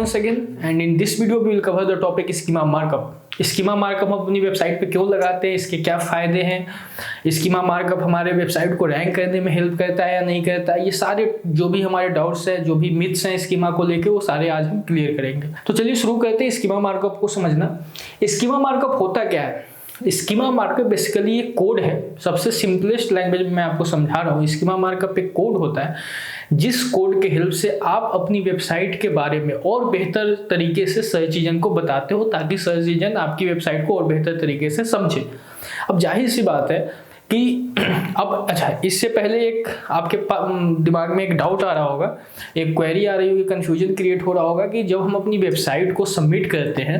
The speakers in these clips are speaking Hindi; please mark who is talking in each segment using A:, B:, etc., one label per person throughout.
A: once again, and in this video we will cover the topic schema markup. Schema markup हम अपनी वेबसाइट पे क्यों लगाते हैं, इसके क्या फ़ायदे हैं, स्कीमा मार्कअप हमारे वेबसाइट को रैंक करने में हेल्प करता है या नहीं करता है, ये सारे जो भी हमारे डाउट्स हैं, जो भी मिथ्स हैं स्कीमा को लेके, वो सारे आज हम क्लियर करेंगे। तो चलिए शुरू करते हैं स्कीमा मार्कअप को समझना। स्कीमा मार्कअप होता क्या है? स्कीमा मार्कअप बेसिकली एक कोड है। सबसे सिंपलेस्ट लैंग्वेज में मैं आपको समझा रहा हूँ। स्कीमा मार्कअप एक कोड होता है जिस कोड के हेल्प से आप अपनी वेबसाइट के बारे में और बेहतर तरीके से सर्च इंजन को बताते हो, ताकि सर्च इंजन आपकी वेबसाइट को और बेहतर तरीके से समझे। अब जाहिर सी बात है कि अब अच्छा, इससे पहले एक आपके दिमाग में एक डाउट आ रहा होगा, एक क्वेरी आ रही होगी, कन्फ्यूजन क्रिएट हो रहा होगा कि जब हम अपनी वेबसाइट को सबमिट करते हैं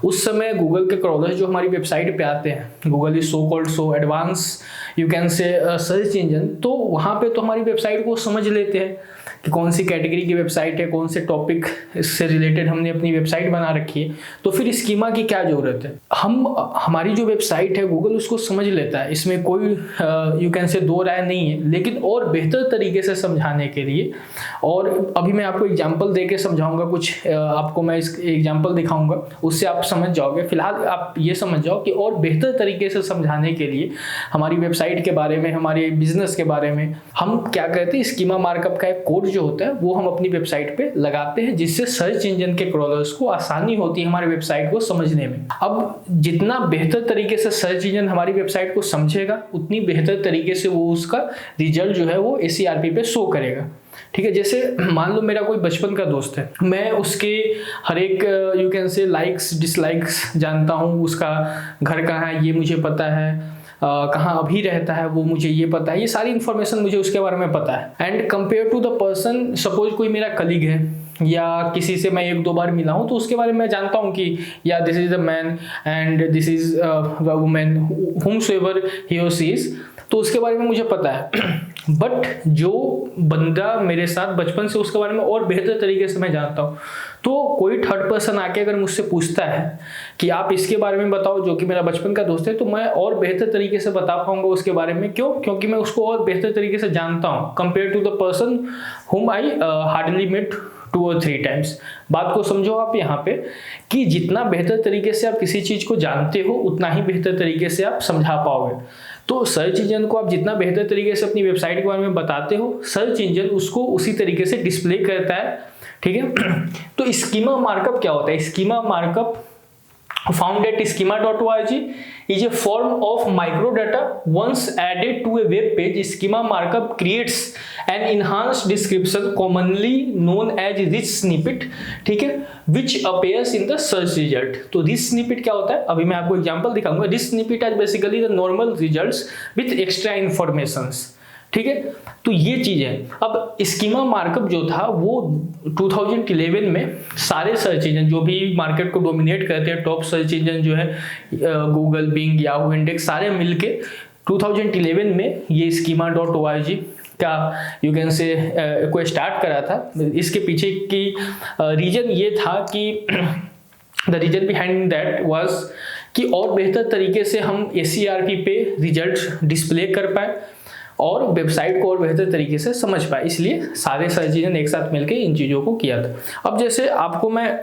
A: उस समय गूगल के क्रॉलर्स जो हमारी वेबसाइट पे आते हैं, Google is so called so advance you can से सर्च इंजन, तो वहाँ पे तो हमारी वेबसाइट को समझ लेते हैं कि कौन सी कैटेगरी की वेबसाइट है, कौन से टॉपिक से रिलेटेड हमने अपनी वेबसाइट बना रखी है। तो फिर स्कीमा की क्या ज़रूरत है? हमारी जो वेबसाइट है गूगल उसको समझ लेता है, इसमें कोई यू कैन से दो राय नहीं है। लेकिन और बेहतर तरीके से समझाने के लिए, और अभी मैं आपको एग्जांपल दे के समझाऊंगा, कुछ आपको मैं इस एग्जांपल दिखाऊंगा, उससे आप समझ जाओगे। फिलहाल आप ये समझ जाओ कि और बेहतर तरीके से समझाने के लिए हमारी वेबसाइट के बारे में, हमारे बिजनेस के बारे में हम क्या कहते हैं, स्कीमा मार्कअप का एक कोड जो होता है वो हम अपनी वेबसाइट पे लगाते हैं, जिससे सर्च इंजन के क्रॉलर्स को आसानी होती है हमारी वेबसाइट को समझने में। अब जितना बेहतर तरीके से सर्च इंजन हमारी वेबसाइट को समझेगा, उतनी बेहतर तरीके से वो उसका रिजल्ट जो है वो SERP पे शो करेगा। ठीक है, जैसे मान लो मेरा कोई बचपन का दोस्त है, मैं उसके हर एक यू कैन से लाइक्स डिसलाइक्स जानता हूँ, उसका घर कहाँ है ये मुझे पता है, कहाँ अभी रहता है वो मुझे ये पता है, ये सारी इन्फॉर्मेशन मुझे उसके बारे में पता है। And compare to the person, suppose कोई मेरा कलीग है या किसी से मैं एक दो बार मिला हूँ, तो उसके बारे में मैं जानता हूँ कि या this is the man and this is the women whomsoever he or she is, तो उसके बारे में मुझे पता है। बट जो बंदा मेरे साथ बचपन से, उसके बारे में और बेहतर तरीके से मैं जानता हूँ। तो कोई थर्ड पर्सन आके अगर मुझसे पूछता है कि आप इसके बारे में बताओ, जो कि मेरा बचपन का दोस्त है, तो मैं और बेहतर तरीके से बता पाऊंगा उसके बारे में। क्यों? क्योंकि मैं उसको और बेहतर तरीके से जानता हूँ, compare to the person whom I hardly met 2 or 3 times। बात को समझो आप यहाँ पे कि जितना बेहतर तरीके से आप किसी चीज़ को जानते हो, उतना ही बेहतर तरीके से आप समझा पाओगे। तो सर्च इंजन को आप जितना बेहतर तरीके से अपनी वेबसाइट के बारे में बताते हो, सर्च इंजन उसको उसी तरीके से डिस्प्ले करता है। ठीक है, तो स्कीमा मार्कअप क्या होता है? Schema markup found at schema.org is a form of microdata once added to a web page. Schema markup creates an enhanced description commonly known as rich snippet, ठीक है, which appears in the search result। तो rich snippet क्या होता है? अभी मैं आपको एग्जांपल दिखाऊंगा। rich snippet is basically the normal results with extra informations। ठीक है, तो ये चीज है। अब स्कीमा मार्कअप जो था वो 2011 में सारे सर्च इंजन जो भी मार्केट को डोमिनेट करते हैं, टॉप सर्च इंजन जो है गूगल, बिंग, याहू, इंडेक्स, सारे मिलके 2011 में ये schema.org का यू कैन से को स्टार्ट करा था। इसके पीछे की रीजन ये था कि the reason behind that was कि और बेहतर तरीके से हम SERP पे रिजल्ट डिस्प्ले कर पाए और वेबसाइट को और बेहतर तरीके से समझ पाए, इसलिए सारे सर्च इंजन एक साथ मिलकर इन चीज़ों को किया था। अब जैसे आपको मैं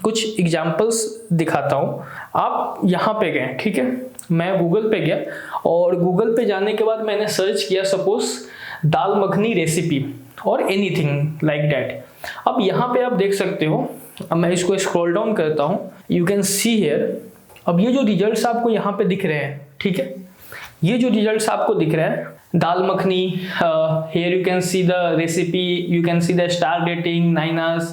A: कुछ एग्जांपल्स दिखाता हूँ। आप यहाँ पे गए, ठीक है, मैं गूगल पे गया और गूगल पे जाने के बाद मैंने सर्च किया सपोज दाल मखनी रेसिपी और एनीथिंग लाइक दैट। अब यहाँ पे आप देख सकते हो, अब मैं इसको स्क्रॉल डाउन करता हूँ, यू कैन सी हियर। अब ये जो रिजल्ट्स आपको यहाँ पे दिख रहे हैं, ठीक है, ये जो रिजल्ट्स आपको दिख रहे हैं, दाल makhani, here you can see the recipe, you can see the star rating 9 hours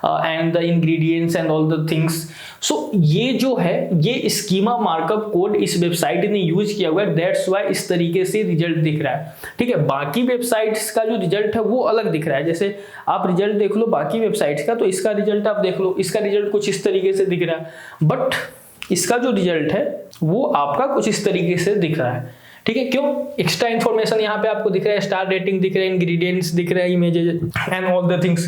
A: and the ingredients and all the things। so ये जो है ये स्कीमा मार्कअप कोड इस वेबसाइट ने यूज किया हुआ है, दैट्स वाई इस तरीके से रिजल्ट दिख रहा है। ठीक है, बाकी वेबसाइट्स का जो रिजल्ट है वो अलग दिख रहा है। जैसे आप रिजल्ट देख लो बाकी वेबसाइट्स का, तो इसका रिजल्ट आप देख लो, इसका रिजल्ट कुछ इस तरीके से दिख रहा है, बट इसका जो रिजल्ट है वो आपका कुछ इस तरीके से दिख रहा है। ठीक है, क्यों? एक्स्ट्रा इन्फॉर्मेशन यहाँ पे आपको दिख रहा है, स्टार रेटिंग दिख रहा है, इंग्रेडिएंट्स दिख रहा है, images and all the things,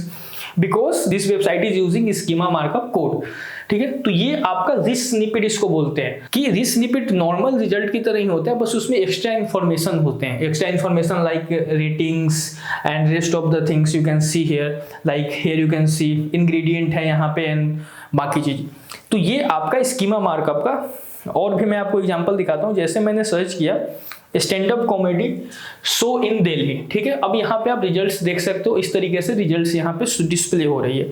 A: because this website is using schema markup code. ठीक है। तो ये आपका रिच स्निपेट इसको बोलते हैं कि रिच स्निपेट नॉर्मल रिजल्ट की तरह ही होता है, बस उसमें एक्स्ट्रा इन्फॉर्मेशन होते हैं, extra information like ratings and rest of the things you can see here, like here you can C ingredient है यहाँ पे एंड बाकी चीज। तो ये आपका स्कीमा मार्कअप का। और भी मैं आपको एग्जांपल दिखाता हूँ। जैसे मैंने सर्च किया stand up comedy show in Delhi, ठीक है। अब यहाँ पे आप रिजल्ट्स देख सकते हो, इस तरीके से रिजल्ट्स यहाँ पे डिस्प्ले हो रही है।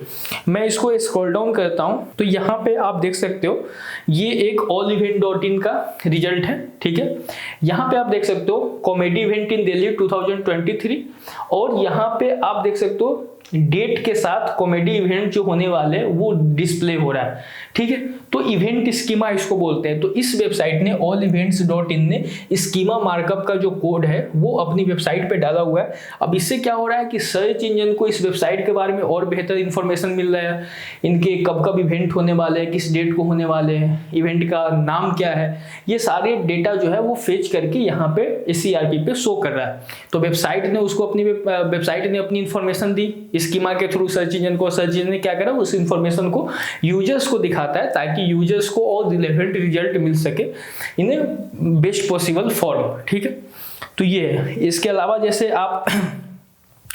A: मैं इसको स्क्रॉल डाउन करता हूँ तो यहाँ पे आप देख सकते हो ये एक allevent.in का रिजल्ट है, ठीक है। यहाँ पे आप देख सकते हो कॉमेडी इवेंट इन दिल्ली 2023 और यहाँ पे आप देख सकते हो डेट के साथ कॉमेडी इवेंट जो होने वाले हैं वो डिस्प्ले हो रहा है, ठीक है। तो इवेंट स्कीमा इसको बोलते हैं। तो इस वेबसाइट ने allevents.in ने स्कीमा मार्कअप का जो कोड है वो अपनी वेबसाइट पे डाला हुआ है। अब इससे क्या हो रहा है कि सर्च इंजन को इस वेबसाइट के बारे में और बेहतर इंफॉर्मेशन मिल रहा है, इनके कब कब इवेंट होने वाले हैं, किस डेट को होने वाले हैं, इवेंट का नाम क्या है, ये सारे डेटा जो है वो फेच करके यहाँ पे SERP पे शो कर रहा है। तो वेबसाइट ने उसको अपनी इंफॉर्मेशन दी स्कीमा के थ्रू सर्च इंजन को। सर्च इंजन ने क्या करा, उस इंफॉर्मेशन को यूजर्स को दिखाता है ताकि यूजर्स को और रिलेवेंट रिजल्ट मिल सके इन बेस्ट पॉसिबल फॉर्म, ठीक है। तो ये इसके अलावा जैसे आप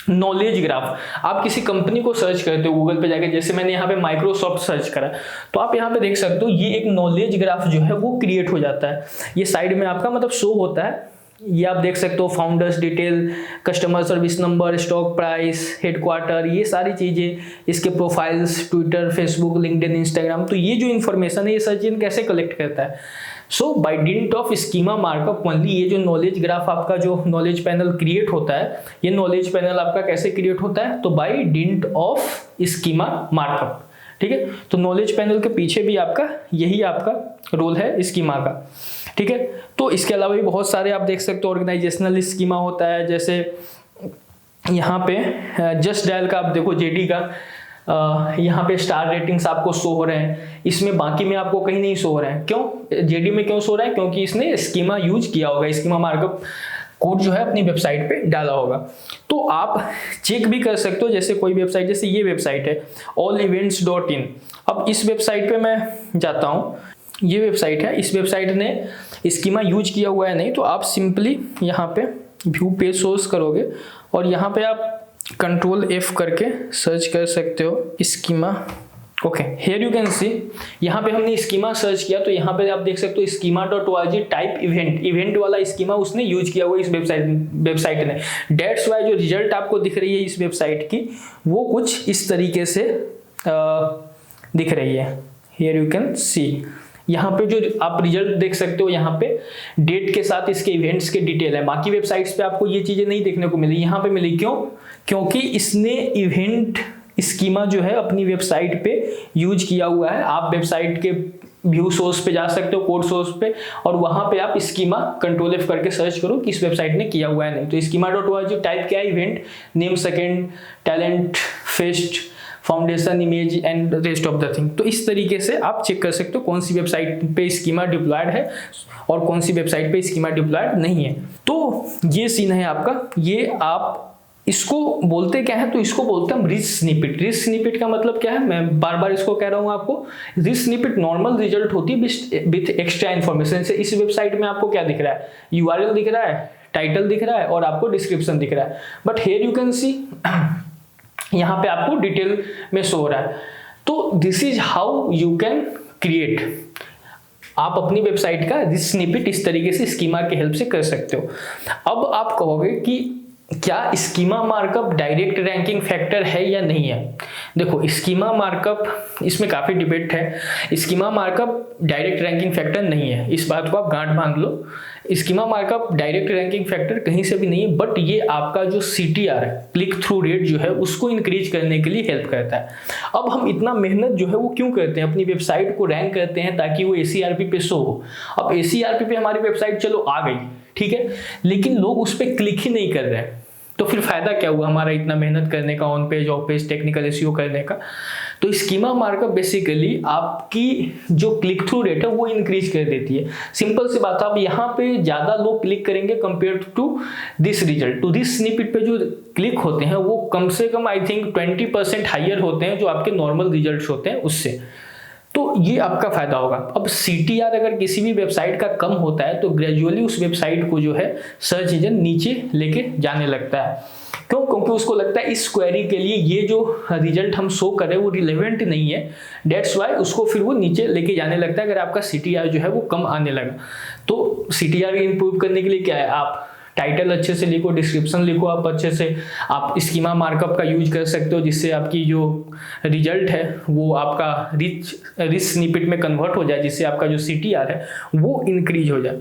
A: नॉलेज ग्राफ, आप किसी कंपनी को सर्च करते हो गूगल पे जाके, जैसे मैंने यहाँ पे माइक्रोसॉफ्ट सर्च करा तो आप यहाँ पे देख सकते हो ये एक नॉलेज ग्राफ जो है वो क्रिएट हो जाता है। ये साइड में आपका मतलब शो होता है, ये आप देख सकते हो founders detail, customer service number, stock price, headquarter, ये सारी चीजें, इसके profiles, Twitter, Facebook, LinkedIn, Instagram. तो ये जो इन्फॉर्मेशन है ये सर्च इंजन कैसे कलेक्ट करता है? So by dint of schema markup only, ये जो नॉलेज ग्राफ आपका जो नॉलेज पैनल क्रिएट होता है, ये नॉलेज पैनल आपका कैसे क्रिएट होता है? तो by dint of schema markup, ठीक है। तो नॉलेज पैनल के पीछे भी आपका यही आपका रोल है स्कीमा का, ठीक है। तो इसके अलावा भी बहुत सारे आप देख सकते हो ऑर्गेनाइजेशनल स्कीमा होता है। जैसे यहाँ पे जस्ट डायल का आप देखो जेडी का, यहाँ पे स्टार रेटिंग्स आपको शो हो रहे हैं, इसमें बाकी में आपको कहीं नहीं शो हो रहे हैं। क्यों जेडी में क्यों शो रहा है? क्योंकि इसने स्कीमा यूज किया होगा, स्कीमा मार्कअप कोड जो है अपनी वेबसाइट पे डाला होगा। तो आप चेक भी कर सकते हो, जैसे कोई वेबसाइट, जैसे ये वेबसाइट है allevents.in। अब इस वेबसाइट पे मैं जाता हूँ, ये वेबसाइट है, इस वेबसाइट ने स्कीमा यूज किया हुआ है नहीं, तो आप सिंपली यहाँ पे व्यू पेज सोर्स करोगे और यहाँ पे आप Ctrl F करके सर्च कर सकते हो schema. Okay, here you can see, यहाँ पे हमने स्कीमा सर्च किया तो यहाँ पे आप देख सकते हो schema.org टाइप इवेंट वाला स्कीमा उसने यूज किया हुआ इस वेबसाइट ने। डेट्स वाई जो रिजल्ट आपको दिख रही है इस वेबसाइट की वो कुछ इस तरीके से दिख रही है। हियर यू कैन सी, यहाँ पे जो आप रिजल्ट देख सकते हो, यहाँ पे डेट के साथ इसके इवेंट्स के डिटेल है। बाकी वेबसाइट्स पे आपको ये चीजें नहीं देखने को मिली, यहाँ पे मिली। क्यों? क्योंकि इसने इवेंट स्कीमा जो है अपनी वेबसाइट पे यूज किया हुआ है। आप वेबसाइट के व्यू सोर्स पे जा सकते हो, कोड सोर्स पे, और वहां पे आप स्कीमा Ctrl F करके सर्च करो कि इस वेबसाइट ने किया हुआ है नहीं। तो schema.org टाइप क्या है? Event name, second, talent, fest, foundation, image and rest of the thing. तो इस तरीके से आप चेक कर सकते हो कौन सी वेबसाइट पे स्कीमा डिप्लॉयड है और कौन सी वेबसाइट पे स्कीमा डिप्लॉयड नहीं है। तो ये सीन है आपका। ये आप इसको बोलते क्या है? तो इसको बोलते हैं हम रिच स्निपेट। रिच स्निपेट का मतलब क्या है? मैं बार बार इसको कह रहा हूँ आपको, रिच स्निपेट नॉर्मल रिजल्ट होती है विथ एक्स्ट्रा इन्फॉर्मेशन। से इस वेबसाइट में आपको क्या दिख रहा है? URL दिख रहा है, टाइटल दिख रहा है और आपको डिस्क्रिप्शन दिख रहा है। But here you can see, यहाँ पे आपको डिटेल में शो हो रहा है। तो this is how you can create, आप अपनी वेबसाइट का रिच स्निपेट इस तरीके से स्कीमा की हेल्प से कर सकते हो। अब आप कहोगे कि क्या schema markup direct ranking factor है या नहीं है? देखो, स्कीमा मार्कअप, इसमें काफी डिबेट है। Schema markup direct ranking factor नहीं है, इस बात को आप गांठ बांध लो। Schema markup direct ranking factor कहीं से भी नहीं है, बट ये आपका जो CTR क्लिक थ्रू रेट जो है उसको इंक्रीज करने के लिए हेल्प करता है। अब हम इतना मेहनत जो है वो क्यों करते हैं? अपनी वेबसाइट को रैंक करते हैं ताकि वो SERP पे शो हो। अब SERP पे हमारी वेबसाइट चलो आ गई, ठीक है, लेकिन लोग उस पर क्लिक ही नहीं कर रहे हैं, तो फिर फायदा क्या हुआ हमारा इतना मेहनत करने का, on page of page technical SEO करने का? तो स्कीमा मार्कअप बेसिकली आपकी जो क्लिक थ्रू रेट है वो इंक्रीज कर देती है। सिंपल सी बात है, आप यहाँ पे ज्यादा लोग क्लिक करेंगे compare to this result. To this snippet पे जो क्लिक होते हैं वो कम से कम आई थिंक 20% हाइयर होते हैं जो आपके नॉर्मल रिजल्ट्स होते हैं उससे। तो ये आपका फायदा होगा। अब CTR अगर किसी भी वेबसाइट का कम होता है तो ग्रेजुअली उस वेबसाइट को जो है सर्च इंजन नीचे लेके जाने लगता है। क्यों? क्योंकि उसको लगता है इस क्वेरी के लिए ये जो रिजल्ट हम शो कर रहे हैं वो रिलेवेंट नहीं है, डेट्स वाई उसको फिर वो नीचे लेके जाने लगता है अगर आपका CTR जो है वो कम आने लगा। तो CTR इंप्रूव करने के लिए क्या है, आप टाइटल अच्छे से लिखो, डिस्क्रिप्शन लिखो आप अच्छे से, आप स्कीमा मार्कअप का यूज कर सकते हो जिससे आपकी जो रिजल्ट है वो आपका रिच स्निपेट में कन्वर्ट हो जाए, जिससे आपका जो CTR है वो इंक्रीज हो जाए।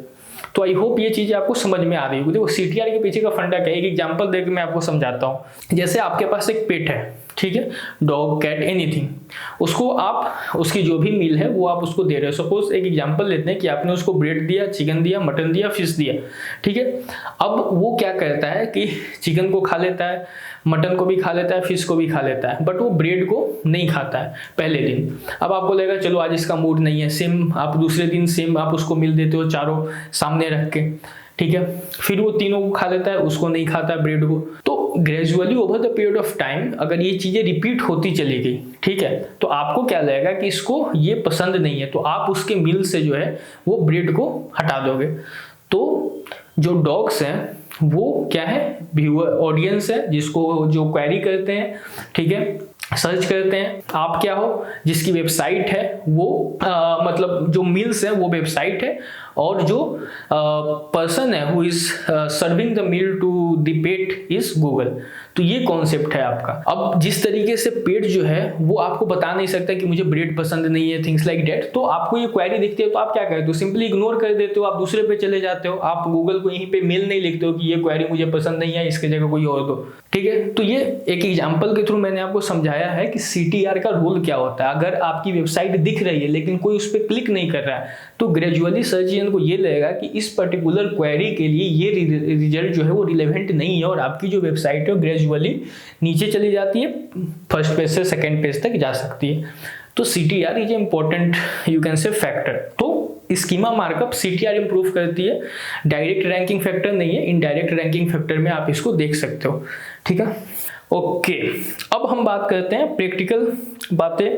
A: तो आई होप ये चीज़ें आपको समझ में आ रही होगी। देखो CTR के पीछे का फंडा क्या है, एक एग्जांपल देकर मैं आपको समझाता हूँ। जैसे आपके पास एक पेट है, ठीक है, डॉग कैट एनीथिंग, उसको आप उसकी जो भी मील है वो आप उसको दे रहे हो। सपोज एक एग्जांपल लेते हैं कि आपने उसको ब्रेड दिया, चिकन दिया, मटन दिया, फिश दिया, ठीक है। अब वो क्या करता है कि चिकन को खा लेता है, मटन को भी खा लेता है, फिश को भी खा लेता है, बट वो ब्रेड को नहीं खाता है पहले दिन। अब आपको लगेगा चलो आज इसका मूड नहीं है, सेम आप दूसरे दिन सेम आप उसको मील देते हो चारों सामने रख के, ठीक है। फिर वो तीनों को खा लेता है, उसको नहीं खाता ब्रेड को। तो gradually over the period of time अगर ये चीजें रिपीट होती चली गई, ठीक है, तो आपको क्या लगेगा कि इसको ये पसंद नहीं है, तो आप उसके मील से जो है वो ब्रेड को हटा दोगे। तो जो डॉग्स हैं वो क्या है, व्यूअर ऑडियंस है जिसको जो क्वेरी करते हैं, ठीक है, सर्च करते हैं। आप क्या हो, जिसकी वेबसाइट है वो मतलब जो मील्स है वो वेबसाइट है, और जो पर्सन है who is serving the meal to the pet is Google. तो ये कॉन्सेप्ट है आपका। अब जिस तरीके से पेट जो है वो आपको बता नहीं सकता कि मुझे ब्रेड पसंद नहीं है, थिंग्स लाइक डेट, तो आपको ये क्वेरी दिखती है तो आप क्या करते हो, सिंपली इग्नोर कर देते हो, आप दूसरे पे चले जाते हो, आप गूगल को यहीं पे मेल नहीं लिखते हो कि ये क्वेरी मुझे पसंद नहीं है, इसके जगह कोई और दो, ठीक है। तो ये एक एग्जांपल के थ्रू मैंने आपको समझाया है कि CTR का रोल क्या होता है। अगर आपकी वेबसाइट दिख रही है लेकिन कोई उस पर क्लिक नहीं कर रहा है तो ग्रेजुअली सर्च इंजन को ये लगेगा कि इस पर्टिकुलर क्वेरी के लिए ये रिजल्ट जो है वो रिलेवेंट नहीं है, और आपकी जो वेबसाइट है ग्रेजुअली नीचे चली जाती है, फर्स्ट पेज से सेकंड पेज तक जा सकती है। तो CTR is important you can से फैक्टर। तो स्कीमा मार्कअप CTR इंप्रूव करती है, डायरेक्ट रैंकिंग फैक्टर नहीं है, इनडायरेक्ट रैंकिंग फैक्टर में आप इसको देख सकते हो, ठीक है। ओके, अब हम बात करते हैं प्रैक्टिकल बातें।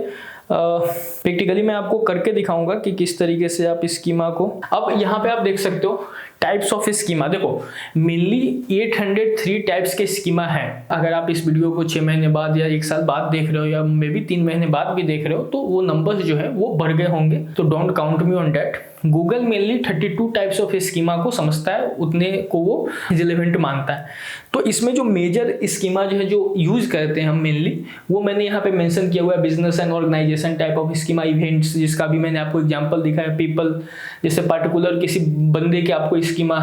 A: प्रैक्टिकली मैं आपको करके दिखाऊंगा कि किस तरीके से आप स्कीमा को, अब यहाँ पे आप देख सकते हो टाइप्स ऑफ स्कीमा। देखो मेनली 803 टाइप्स के स्कीमा है। अगर आप इस वीडियो को 6 महीने बाद या 1 साल बाद देख रहे हो या मे बी 3 महीने बाद भी देख रहे हो तो वो नंबर्स जो है वो बढ़ गए होंगे, तो don't count me on that. Google mainly 32 types of schema को समझता है, उतने को वो रिलेवेंट मानता है। तो इसमें जो मेजर स्कीमा जो है जो यूज करते हैं हम मेनली, वो मैंने यहाँ पे मेंशन किया हुआ है। Business and organisation type of schema, events जिसका भी मैंने आपको एग्जांपल दिखाया, पीपल जैसे पर्टिकुलर किसी बंदे के आपको स्कीमा,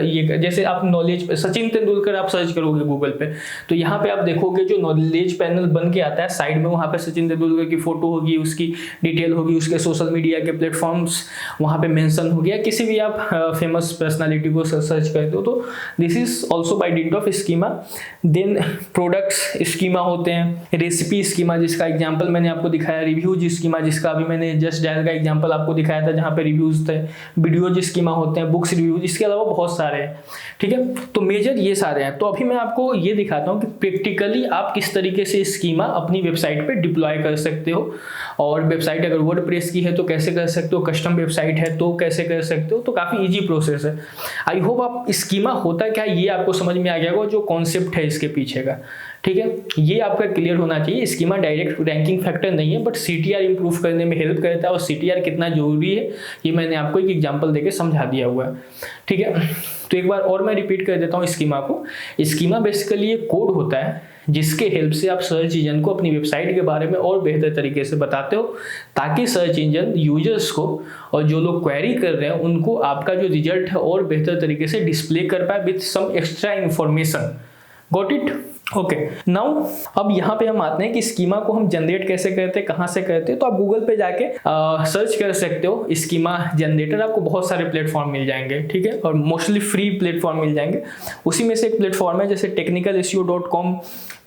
A: ये जैसे आप नॉलेज सचिन तेंदुलकर आप सर्च करोगे गूगल पे तो यहाँ पे आप देखोगे जो नॉलेज पैनल बन के आता है साइड में, वहाँ पे सचिन तेंदुलकर की फोटो होगी, उसकी डिटेल होगी, उसके सोशल मीडिया के प्लेटफॉर्म्स वहाँ पे मेंशन हो गया। किसी भी आप फेमस पर्सनालिटी को सर्च करते हो तो दिस इज ऑल्सो बाय डिट of schema. Then products schema होते हैं, रेसिपी स्कीमा जिसका एग्जांपल मैंने आपको दिखाया, रिव्यूज स्कीमा जिसका अभी मैंने जस्ट डायल का एग्जांपल आपको दिखाया था जहाँ पे रिव्यूज थे, वीडियोज स्कीमा होते हैं, बुक्स रिव्यूज, इसके अलावा बहुत सारे हैं, ठीक है। तो मेजर ये सारे हैं। तो अभी मैं आपको ये दिखाता हूँ कि प्रैक्टिकली आप किस तरीके से स्कीमा अपनी वेबसाइट पे डिप्लॉय कर सकते हो, और वेबसाइट अगर वर्डप्रेस की है तो कैसे कर सकते हो, कस्टम वेबसाइट है तो कैसे कर सकते हो। तो काफ़ी इजी प्रोसेस है। आई होप आप स्कीमा होता क्या है ये आपको समझ में आ गया होगा, जो कॉन्सेप्ट है इसके पीछे का, ठीक है, ये आपका क्लियर होना चाहिए। स्कीमा डायरेक्ट रैंकिंग फैक्टर नहीं है, बट CTR इंप्रूव करने में हेल्प करता है, और CTR कितना जरूरी है ये मैंने आपको एक एग्जांपल देके समझा दिया हुआ है, ठीक है। तो एक बार और मैं रिपीट कर देता हूँ स्कीमा को। स्कीमा बेसिकली एक कोड होता है जिसके हेल्प से आप सर्च इंजन को अपनी वेबसाइट के बारे में और बेहतर तरीके से बताते हो, ताकि सर्च इंजन यूजर्स को और जो लोग क्वेरी कर रहे हैं उनको आपका जो रिजल्ट है और बेहतर तरीके से डिस्प्ले कर पाए with some extra information. Got it? Okay, now अब यहाँ पे हम आते हैं कि स्कीमा को हम जनरेट कैसे करते हैं, कहाँ से करते हैं। तो आप गूगल पे जाके सर्च कर सकते हो स्कीमा जनरेटर, आपको बहुत सारे प्लेटफॉर्म मिल जाएंगे, ठीक है, और मोस्टली फ्री प्लेटफॉर्म मिल जाएंगे। उसी में से एक प्लेटफॉर्म है जैसे technicalseo.com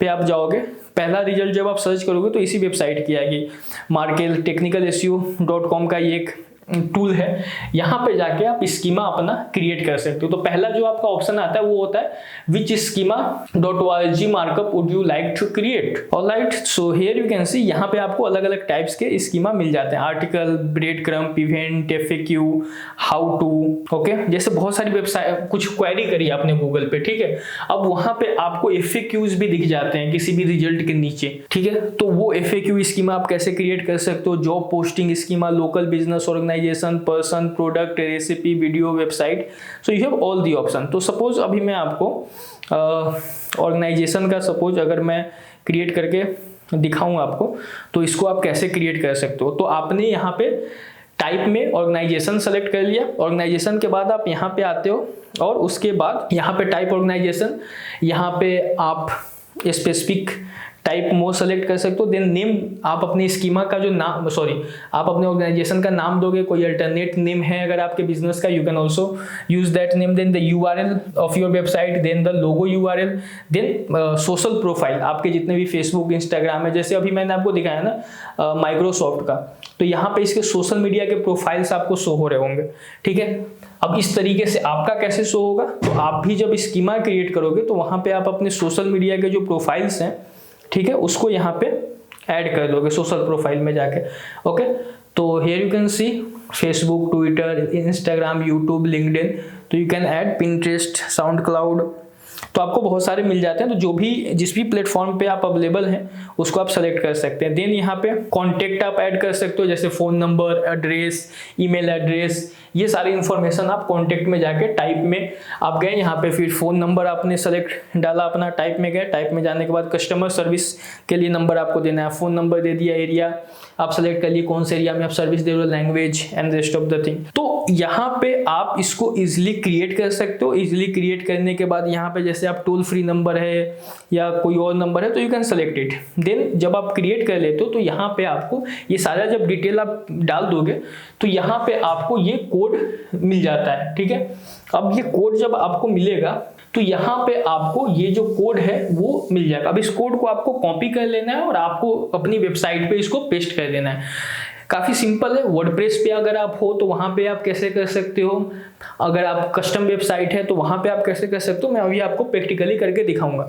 A: पे आप जाओगे, पहला रिजल्ट जब आप सर्च करोगे तो इसी वेबसाइट की आएगी। मार्केल technicalseo.com का ये एक टूल है, यहाँ पे जाके आप स्कीमा अपना क्रिएट कर सकते हो। तो पहला जो आपका ऑप्शन आता है वो होता है which schema .org markup would you like to create. Alright, so here you can see यहाँ पे आपको अलग अलग टाइप्स के स्कीमा मिल जाते हैं, article, breadcrumb, event, FAQ, how to, okay. जैसे बहुत सारी वेबसाइट कुछ क्वेरी करी आपने गूगल पे, ठीक है, अब वहां पे आपको FAQs भी दिख जाते हैं किसी भी रिजल्ट के नीचे, ठीक है। तो वो FAQ स्कीमा आप कैसे क्रिएट कर सकते हो, job posting schema, local business organisation, person, product, recipe, video, website, so you have all the option. तो सपोज अभी मैं आपको ऑर्गेनाइजेशन का सपोज अगर मैं क्रिएट करके दिखाऊं आपको, तो इसको आप कैसे क्रिएट कर सकते हो। तो आपने यहाँ पे टाइप में ऑर्गेनाइजेशन सेलेक्ट कर लिया, ऑर्गेनाइजेशन के बाद आप यहाँ पे आते हो और उसके बाद यहाँ पे टाइप ऑर्गेनाइजेशन, यहाँ पे आप स्पेसिफिक टाइप मोर सेलेक्ट कर सकते हो। देन नेम आप अपनी स्कीमा का जो नाम, आप अपने ऑर्गेनाइजेशन का नाम दोगे, कोई अल्टरनेट नेम है अगर आपके बिजनेस का, you can also use that name. Then the URL of your website, then the logo URL, then social profile, आपके जितने भी फेसबुक, इंस्टाग्राम है, जैसे अभी मैंने आपको दिखाया ना माइक्रोसॉफ्ट का, तो यहाँ पे इसके सोशल मीडिया के प्रोफाइल्स आपको शो हो रहे होंगे, ठीक है। अब इस तरीके से आपका कैसे शो होगा, तो आप भी जब स्कीमा क्रिएट करोगे तो वहां पे आप अपने सोशल मीडिया के जो प्रोफाइल्स हैं, ठीक है, उसको यहाँ पे ऐड कर दोगे सोशल प्रोफाइल में जाके, ओके। तो here you can see Facebook, Twitter, Instagram, YouTube, LinkedIn, तो you can add Pinterest, SoundCloud, तो आपको बहुत सारे मिल जाते हैं। तो जो भी जिस भी प्लेटफॉर्म पे आप अवेलेबल हैं उसको आप सेलेक्ट कर सकते हैं। देन यहाँ पे कॉन्टेक्ट आप ऐड कर सकते हो, जैसे phone number, address, email address, ये सारी इन्फॉर्मेशन आप कॉन्टेक्ट में जाके टाइप में आप गए, यहाँ पे फिर फ़ोन नंबर आपने सेलेक्ट डाला अपना, टाइप में गए, टाइप में जाने के बाद कस्टमर सर्विस के लिए नंबर आपको देना है, फ़ोन नंबर दे दिया, एरिया आप सेलेक्ट कर लिए कौन से एरिया में आप सर्विस दे रहे हो, language and rest of the thing. तो यहाँ पे आप इसको इजिली क्रिएट कर सकते हो। इजिली क्रिएट करने के बाद यहाँ पे जैसे आप टोल फ्री नंबर है या कोई और नंबर है तो you can select it. Then जब आप क्रिएट कर लेते हो तो यहाँ पे आपको ये सारा जब डिटेल आप डाल दोगे तो यहाँ पे आपको ये कोड मिल जाता है, ठीक है। अब ये कोड जब आपको मिलेगा तो यहाँ पे आपको ये जो कोड है वो मिल जाएगा। अब इस कोड को आपको कॉपी कर लेना है और आपको अपनी वेबसाइट पे इसको पेस्ट कर देना है। काफ़ी सिंपल है। वर्डप्रेस पे अगर आप हो तो वहाँ पे आप कैसे कर सकते हो, अगर आप कस्टम वेबसाइट है तो वहाँ पे आप कैसे कर सकते हो, मैं अभी आपको प्रैक्टिकली करके दिखाऊंगा,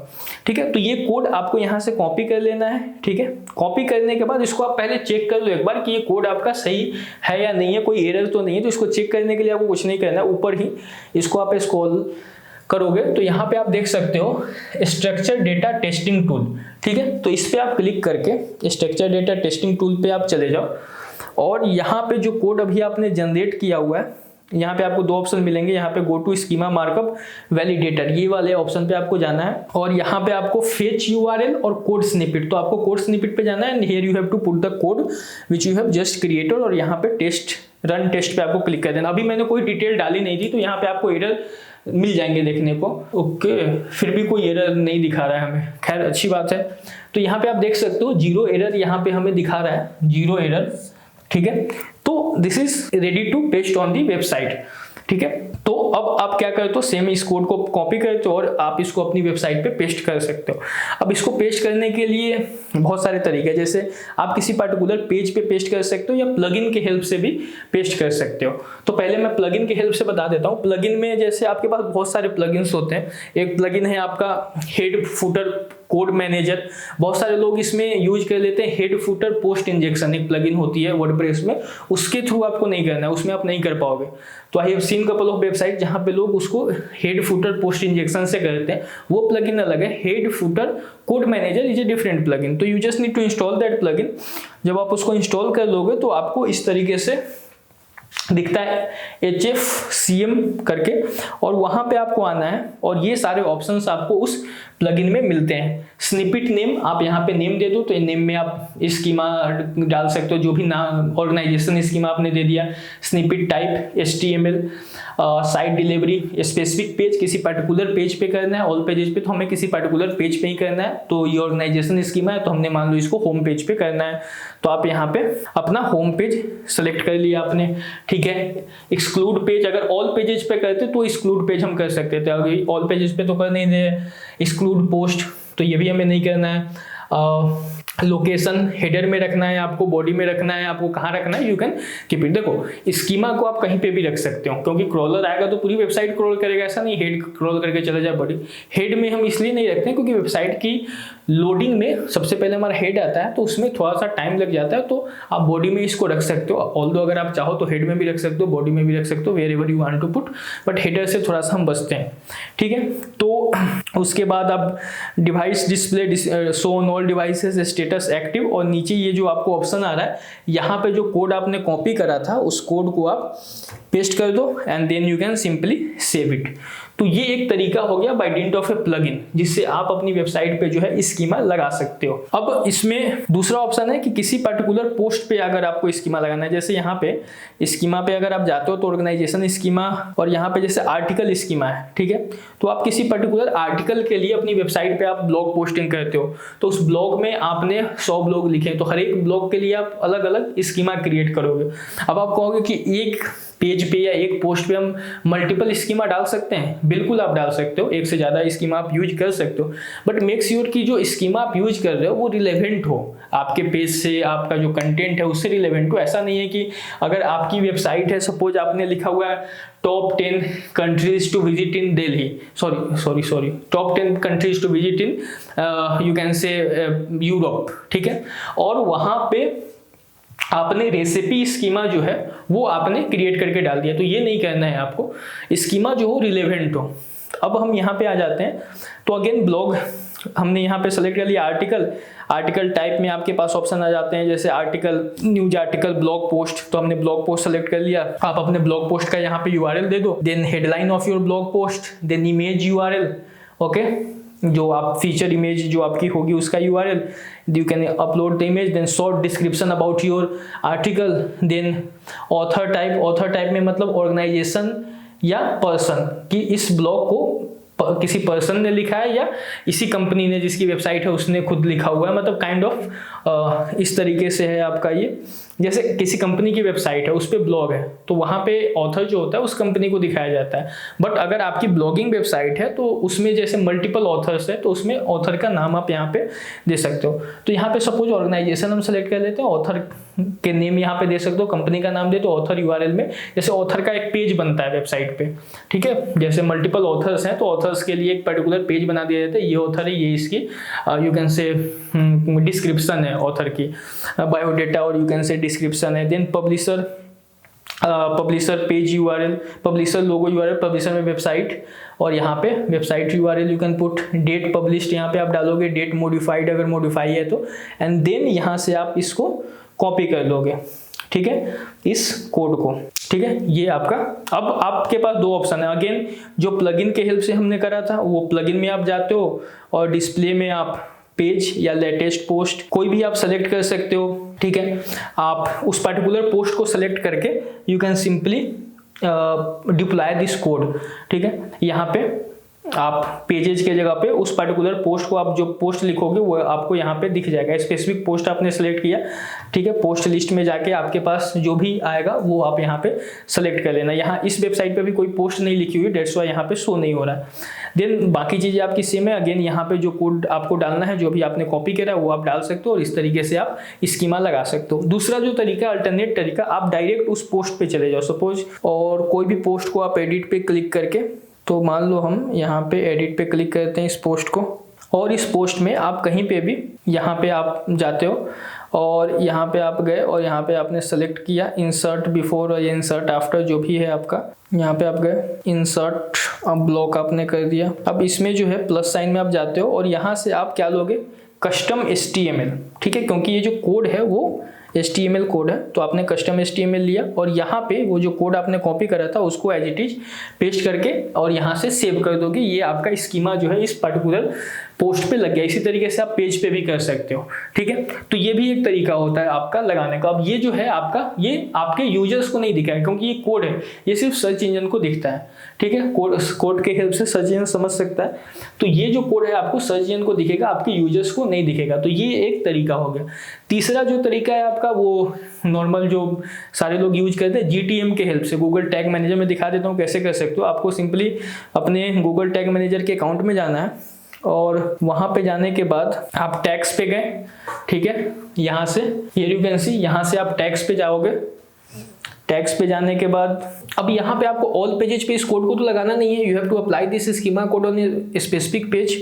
A: ठीक है। तो ये कोड आपको यहाँ से कॉपी कर लेना है, ठीक है। कॉपी करने के बाद इसको आप पहले चेक कर लो एक बार कि ये कोड आपका सही है या नहीं है, कोई एरर तो नहीं है। तो इसको चेक करने के लिए आपको कुछ नहीं करना है, ऊपर ही इसको आप स्क्रॉल करोगे तो यहाँ पे आप देख सकते हो स्ट्रक्चर डेटा टेस्टिंग टूल, ठीक है। तो इस पे आप क्लिक करके स्ट्रक्चर डेटा टेस्टिंग टूल पे आप चले जाओ और यहाँ पे जो कोड अभी आपने जनरेट किया हुआ है, यहाँ पे आपको दो ऑप्शन मिलेंगे। यहाँ पे go to schema markup validator, ये वाले ऑप्शन पे आपको जाना है और यहाँ पे आपको फेच URL और कोड स्निपेट, तो आपको कोड स्निपेट पे जाना है। Here you have to put the code which you have just created और यहाँ पे टेस्ट रन टेस्ट पे आपको क्लिक कर देना। अभी मैंने कोई डिटेल डाली नहीं थी तो यहाँ पे आपको एरर मिल जाएंगे देखने को, ओके। फिर भी कोई एरर नहीं दिखा रहा है हमें, खैर अच्छी बात है। तो यहाँ पे आप देख सकते हो 0 एरर यहाँ पे हमें दिखा रहा है, 0 एरर, ठीक है। तो this is ready to paste on the website, ठीक है। तो अब आप क्या करते हो, सेम इस कोड को कॉपी करते हो और आप इसको अपनी वेबसाइट पे पेस्ट कर सकते हो। अब इसको पेस्ट करने के लिए बहुत सारे तरीके हैं, जैसे आप किसी पर्टिकुलर पेज पे पेस्ट कर सकते हो या प्लगइन के हेल्प से भी पेस्ट कर सकते हो। तो पहले मैं प्लगइन के हेल्प से बता देता हूँ। प्लगइन में जैसे आपके पास बहुत सारे प्लगइन्स होते हैं। एक प्लगइन है आपका हेड फुटर कोड मैनेजर, बहुत सारे लोग इसमें यूज कर लेते हैं। हेड फुटर पोस्ट इंजेक्शन एक प्लगइन होती है वर्डप्रेस में, उसके थ्रू आपको नहीं करना है, उसमें आप नहीं कर पाओगे। तो I have seen couple of website जहाँ पे लोग उसको हेड फुटर पोस्ट इंजेक्शन से करते हैं, वो प्लगइन अलग है। Head footer code manager is a different plugin, तो you just need to install that plugin. जब आप उसको इंस्टॉल कर लोगे तो आपको इस तरीके से दिखता है HFCM करके, और वहां पे आपको आना है और ये सारे ऑप्शंस आपको उस प्लगइन में मिलते हैं। स्निपेट नेम, आप यहाँ पे नेम दे दो तो नेम में आप स्कीमा डाल सकते हो, जो भी नाम ऑर्गेनाइजेशन स्कीमा आपने दे दिया। Snippet type HTML, site delivery, specific page, किसी पर्टिकुलर पेज पे करना है। ऑल पेजेस पे तो हमें किसी पर्टिकुलर पेज पे ही करना है, तो ये ऑर्गेनाइजेशन स्कीमा है तो हमने मान लो इसको होम पेज पे करना है। तो आप यहाँ पे अपना होम पेज सेलेक्ट कर लिया आपने, ठीक है। एक्सक्लूड पेज, अगर ऑल पेजेस पे करते तो एक्सक्लूड पेज हम कर सकते थे, अभी ऑल पेजेस पे तो कर नहीं दे। एक्सक्लूड पोस्ट, तो ये भी हमें नहीं करना है। लोकेशन हेडर में रखना है आपको, बॉडी में रखना है आपको, कहाँ रखना है, यू कैन कीप इट। देखो स्कीमा को आप कहीं पे भी रख सकते हो, क्योंकि क्रॉलर आएगा तो पूरी वेबसाइट क्रॉल करेगा, ऐसा नहीं हेड क्रॉल करके चले जाए बॉडी। हेड में हम इसलिए नहीं रखते हैं क्योंकि वेबसाइट की लोडिंग में सबसे पहले हमारा हेड आता है, तो उसमें थोड़ा सा टाइम लग जाता है, तो आप बॉडी में इसको रख सकते हो। ऑल्दो अगर आप चाहो तो हेड में भी रख सकते हो, बॉडी में भी रख सकते हो, wherever you want to put, but header से थोड़ा सा हम बचते हैं, ठीक है। तो उसके बाद आप device display show on all devices status active, और नीचे ये जो आपको ऑप्शन आ रहा है, यहाँ पे जो कोड आपने कॉपी करा था उस कोड को आप पेस्ट कर दो and then you can simply save it. तो ये एक तरीका हो गया by dint of a plugin, जिससे आप अपनी वेबसाइट पे जो है स्कीमा लगा सकते हो। अब इसमें दूसरा ऑप्शन है कि किसी पर्टिकुलर पोस्ट पे अगर आपको स्कीमा लगाना है, जैसे यहाँ पे स्कीमा पे अगर आप जाते हो तो ऑर्गेनाइजेशन स्कीमा, और यहाँ पे जैसे आर्टिकल स्कीमा है, ठीक है। तो आप किसी पर्टिकुलर आर्टिकल के लिए अपनी वेबसाइट पे आप ब्लॉग पोस्टिंग करते हो, तो उस ब्लॉग में आपने 100 ब्लॉग लिखे, तो हर एक ब्लॉग के लिए आप अलग अलग स्कीमा क्रिएट करोगे। अब आप कहोगे कि एक पेज पे या एक पोस्ट पे हम मल्टीपल स्कीमा डाल सकते हैं, बिल्कुल आप डाल सकते हो, एक से ज़्यादा स्कीमा आप यूज कर सकते हो, बट मेक श्योर कि जो स्कीमा आप यूज कर रहे हो वो रिलेवेंट हो आपके पेज से, आपका जो कंटेंट है उससे रिलेवेंट हो। ऐसा नहीं है कि अगर आपकी वेबसाइट है, सपोज आपने लिखा हुआ है top 10 countries to visit in Delhi, sorry top 10 countries to visit in you can say Europe, ठीक है, और वहाँ पे आपने रेसिपी स्कीमा जो है वो आपने क्रिएट करके डाल दिया, तो ये नहीं करना है आपको, स्कीमा जो हो रिलेवेंट हो। अब हम यहाँ पे आ जाते हैं, तो अगेन ब्लॉग हमने यहाँ पे सेलेक्ट कर लिया। आर्टिकल टाइप में आपके पास ऑप्शन आ जाते हैं, जैसे article, news article, blog post, तो हमने ब्लॉग पोस्ट सेलेक्ट कर लिया। आप अपने ब्लॉग पोस्ट का यहाँ पे यूआरएल दे दो, then headline of your blog post, then image URL, okay, जो आप फीचर इमेज जो आपकी होगी उसका URL, you can upload the image, then short description about your article, then author type में मतलब ऑर्गेनाइजेशन या पर्सन कि इस ब्लॉग को किसी पर्सन ने लिखा है या इसी कंपनी ने जिसकी वेबसाइट है उसने खुद लिखा हुआ है, मतलब काइंड ऑफ इस तरीके से है आपका ये। जैसे किसी कंपनी की वेबसाइट है, उस पर ब्लॉग है, तो वहाँ पे ऑथर जो होता है उस कंपनी को दिखाया जाता है। बट अगर आपकी ब्लॉगिंग वेबसाइट है तो उसमें जैसे मल्टीपल ऑथर्स है, तो उसमें ऑथर का नाम आप यहाँ पे दे सकते हो। तो यहाँ पे सपोज ऑर्गेनाइजेशन हम सेलेक्ट कर लेते हैं, ऑथर के नेम यहाँ पे दे सकते हो, कंपनी का नाम दे तो ऑथर यूआरएल में, जैसे ऑथर का एक पेज बनता है वेबसाइट पे, ठीक है, जैसे मल्टीपल ऑथर्स हैं तो ऑथर्स के लिए एक पर्टिकुलर पेज बना दिया जाता है, ये ऑथर है, ये इसकी यू कैन से डिस्क्रिप्शन है ऑथर की, बायोडेटा और यू कैन से डिस्क्रिप्शन है। Then publisher page URL, publisher logo URL, publisher में वेबसाइट, और यहाँ पे website URL you can put, date published यहाँ पे आप डालोगे, डेट मॉडिफाइड अगर मॉडिफाई है तो, एंड देन यहाँ से आप इसको कॉपी कर लोगे, ठीक है, इस कोड को, ठीक है, ये आपका। अब आपके पास दो ऑप्शन है, अगेन जो प्लगइन के हेल्प से हमने करा था वो प्लगइन में आप जाते हो और डिस्प्ले में आप पेज या लेटेस्ट पोस्ट कोई भी आप सेलेक्ट कर सकते हो, ठीक है। आप उस पर्टिकुलर पोस्ट को सेलेक्ट करके you can simply deploy this code, ठीक है। यहाँ पे आप पेजेज के जगह पे उस पर्टिकुलर पोस्ट को आप जो पोस्ट लिखोगे वो आपको यहाँ पे दिख जाएगा, स्पेसिफिक पोस्ट आपने सेलेक्ट किया, ठीक है, पोस्ट लिस्ट में जाके आपके पास जो भी आएगा वो आप यहाँ पे सेलेक्ट कर लेना। यहाँ इस वेबसाइट पे भी कोई पोस्ट नहीं लिखी हुई, डेट्स वाई यहाँ पे शो नहीं हो रहा है। देन बाकी चीज़ें आपकी सेम है, अगेन यहाँ पे जो कोड आपको डालना है, जो भी आपने कॉपी करा है वो आप डाल सकते हो और इस तरीके से आप स्कीमा लगा सकते हो। दूसरा जो तरीका, अल्टरनेट तरीका, आप डायरेक्ट उस पोस्ट पे चले जाओ सपोज, और कोई भी पोस्ट को आप एडिट पे क्लिक करके, तो मान लो हम यहाँ पे एडिट पे क्लिक करते हैं इस पोस्ट को, और इस पोस्ट में आप कहीं पे भी यहाँ पे आप जाते हो और यहाँ पे आप गए और यहाँ पे आपने सेलेक्ट किया इंसर्ट बिफोर और इंसर्ट आफ्टर जो भी है आपका, यहाँ पे आप गए इंसर्ट ब्लॉक आपने कर दिया। अब इसमें जो है प्लस साइन में आप जाते हो और यहाँ से आप क्या लोगे, कस्टम HTML, ठीक है, क्योंकि ये जो कोड है वो HTML कोड है, तो आपने कस्टम HTML लिया और यहाँ पे वो जो कोड आपने कॉपी करा था उसको एज इट इज पेस्ट करके और यहाँ से सेव कर दोगे। ये आपका स्कीमा जो है इस पर्टिकुलर पोस्ट पे लग गया। इसी तरीके से आप पेज पे भी कर सकते हो, ठीक है। तो ये भी एक तरीका होता है आपका लगाने का। अब ये जो है आपका, ये आपके यूजर्स को नहीं दिखा है क्योंकि ये कोड है, ये सिर्फ सर्च इंजन को दिखता है, ठीक है। कोड के हेल्प से सर्च इंजन समझ सकता है, तो ये जो कोड है आपको सर्च इंजन को दिखेगा, आपके यूजर्स को नहीं दिखेगा। तो ये एक तरीका हो गया। तीसरा जो तरीका है आपका वो नॉर्मल जो सारे लोग यूज करते हैं, GTM के हेल्प से। गूगल टैग मैनेजर में दिखा देता हूँ कैसे कर सकते हो। आपको सिंपली अपने गूगल टैग मैनेजर के अकाउंट में जाना है और वहां पे जाने के बाद आप टैग्स पे गए, ठीक है, यहाँ से हियर यू कैन सी, यहाँ से आप टैग्स पे जाओगे। टैग्स पे जाने के बाद अब यहाँ पे आपको ऑल पेजेस पे इस कोड को तो लगाना नहीं है, you have to apply this schema code on a specific page.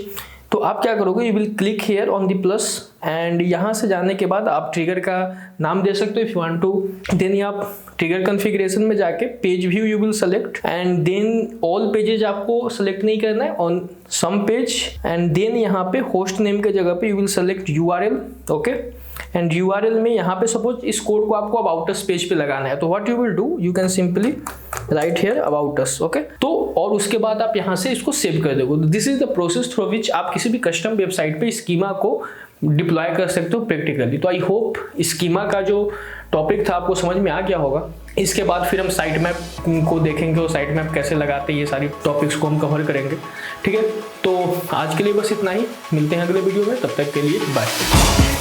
A: तो आप क्या करोगे, you will click here on the plus and यहाँ से जाने के बाद आप ट्रिगर का नाम दे सकते हो if you want to. Then आप ट्रिगर कॉन्फ़िगरेशन में जाके page view you will select and then all pages आपको सेलेक्ट नहीं करना है, on some page and then यहाँ पे होस्ट नेम के जगह पे you will select URL, okay. And URL में यहाँ पे सपोज इस कोड को आपको अबाउट अस पेज पे लगाना है, तो what you will do, you can simply write here about us, okay. तो और उसके बाद आप यहाँ से इसको सेव कर दोगे। This is the process through which आप किसी भी कस्टम वेबसाइट पे स्कीमा को डिप्लॉय कर सकते हो प्रैक्टिकली। तो आई होप स्कीमा का जो टॉपिक था आपको समझ में आ गया होगा। इसके बाद फिर हम साइट मैप को देखेंगे और साइट मैप कैसे लगाते हैं, ये सारी टॉपिक्स को हम कवर करेंगे, ठीक है। तो आज के लिए बस इतना ही, मिलते हैं अगले वीडियो में, तब तक के लिए बाय।